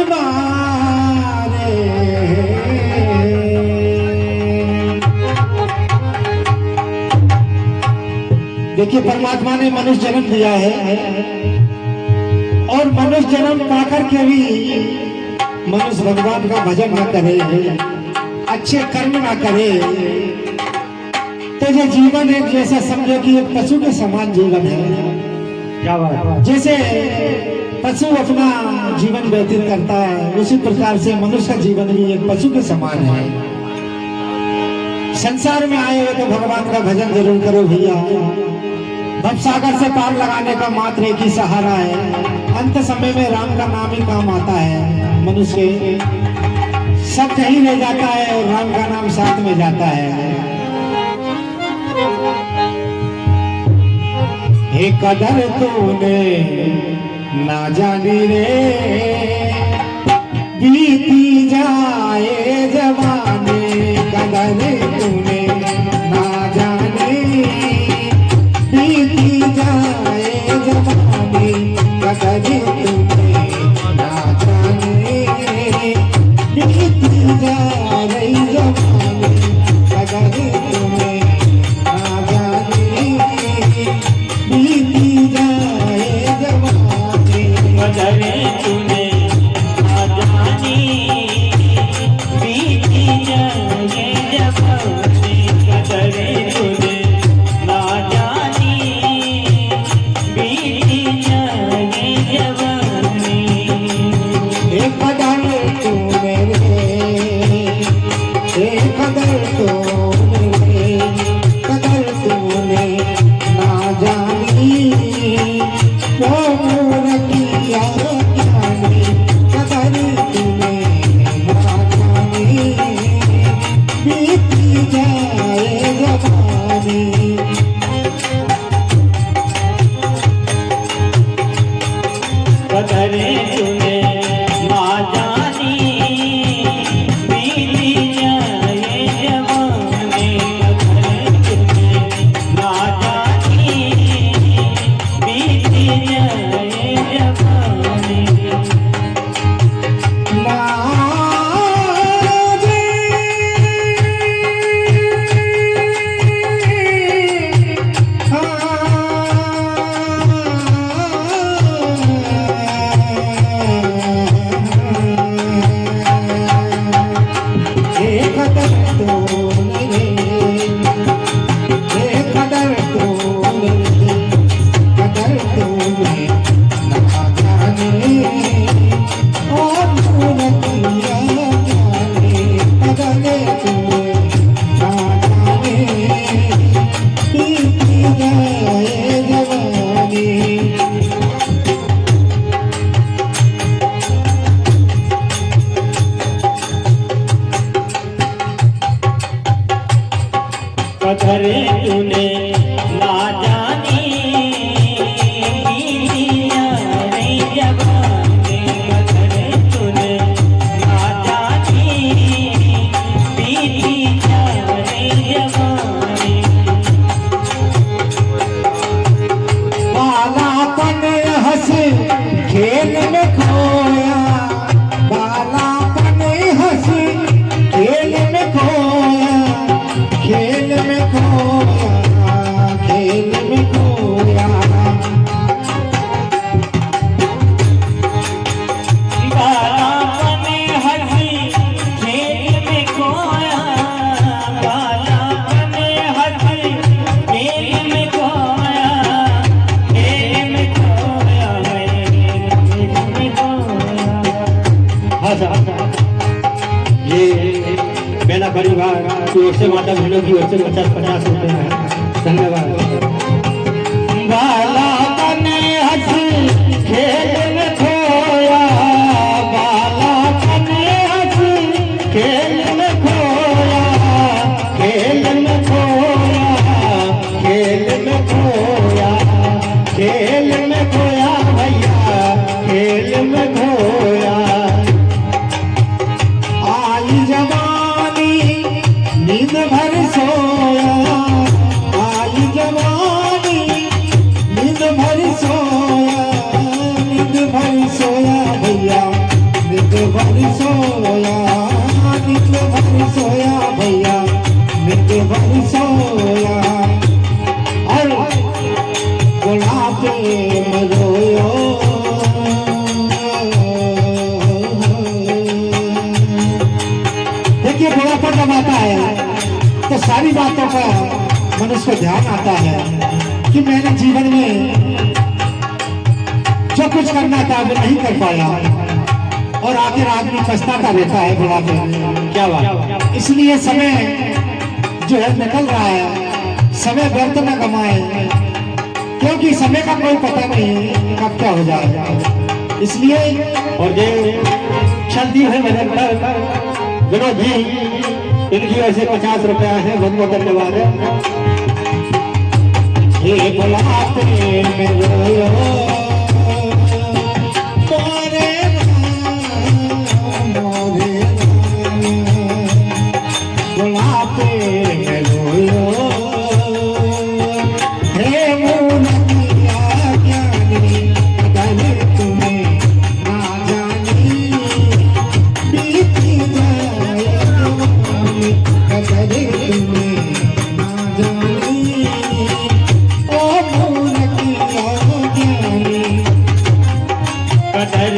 मारे। देखिए परमात्मा ने मनुष्य जन्म दिया है और मनुष्य जन्म पाकर के भी मनुष्य भगवान का भजन न करे, अच्छे कर्म न करे, तो ये जीवन एक जैसा समझो कि एक पशु के समान जीवन है। क्या बात? जैसे पशु अपना जीवन व्यतीत करता है उसी प्रकार से मनुष्य का जीवन भी एक पशु के समान है। संसार में आए हो तो भगवान का भजन जरूर करो भैया। भवसागर से पार लगाने का मात्र एक ही सहारा है। अंत समय में राम का नाम ही काम आता है। मनुष्य सब कहीं रह जाता है और राम का नाम साथ में जाता है। हे कदर तूने ना जानी रे, बीती जाए जवानी। कदर तूने ना जानी, बीती जाए जवानी। कदर तूने ना जानी, बीती जाए जवानी। कदर तूने ना जानी, बीती जाए जवानी। कदर तूने ना जानी, बीती जाए जवानी। कदर तूने ना जानी, बीती जाए जवानी। एक कदर तूने रे, एक कदर तूने रे, कदर तूने ना जानी, वो मूर्तिया ज्ञानी। कदर तूने ना जानी, बीती जाए जवानी। कदर तूने ना जानी, बीती जाए जवानी। कदर तूने ना जानी, बीती जाए जवानी। कदर तूने ना जानी, बीती जाए जवानी। कदर तूने ना जानी, बीती जाए जवानी। बालापन हंस खेल में खोया, बालापन हंस खेल में खोया, खेल में खोया, खेल में खोया। बालापन हंसी खेल में खोया, बालापन हंसी खेल में खोया, खेल में खोया, खेल में खोया। ये मेरा परिवार की ओर से माता बहनों की ओर से 50-50 रुपए है। धन्यवाद। बालापन हंस खेल में खोया, बालापन हंस खेल में खोया, खेल में खोया, खेल में खोया, खेल में खोया भैया, खेल में खोया। आई जवानी नींद भर सोया, आई जवानी नींद बातों का मनुष्य को ध्यान आता है कि मैंने जीवन में जो कुछ करना था वो नहीं कर पाया, और आखिर आदमी पछताता रहता है बुढ़ापे में। क्या बात। इसलिए समय जो है निकल रहा है, समय व्यर्थ न गमाए, क्योंकि समय का कोई पता नहीं कब क्या हो जाएगा। इसलिए और ये चलती है मेरे पर विनोद जी, इनकी वैसे 50 रुपया है, बहुत बहुत धन्यवाद है। ये बुलाते में रोयो मोरे मोरे, बुलाते में रोयो हे मुनिया ज्ञानी, कदर तुम्हें ना जानी, बीती जाए जवानी, कदर तुम्हें ना जानी, ओ मुनिया ज्ञानी। कदर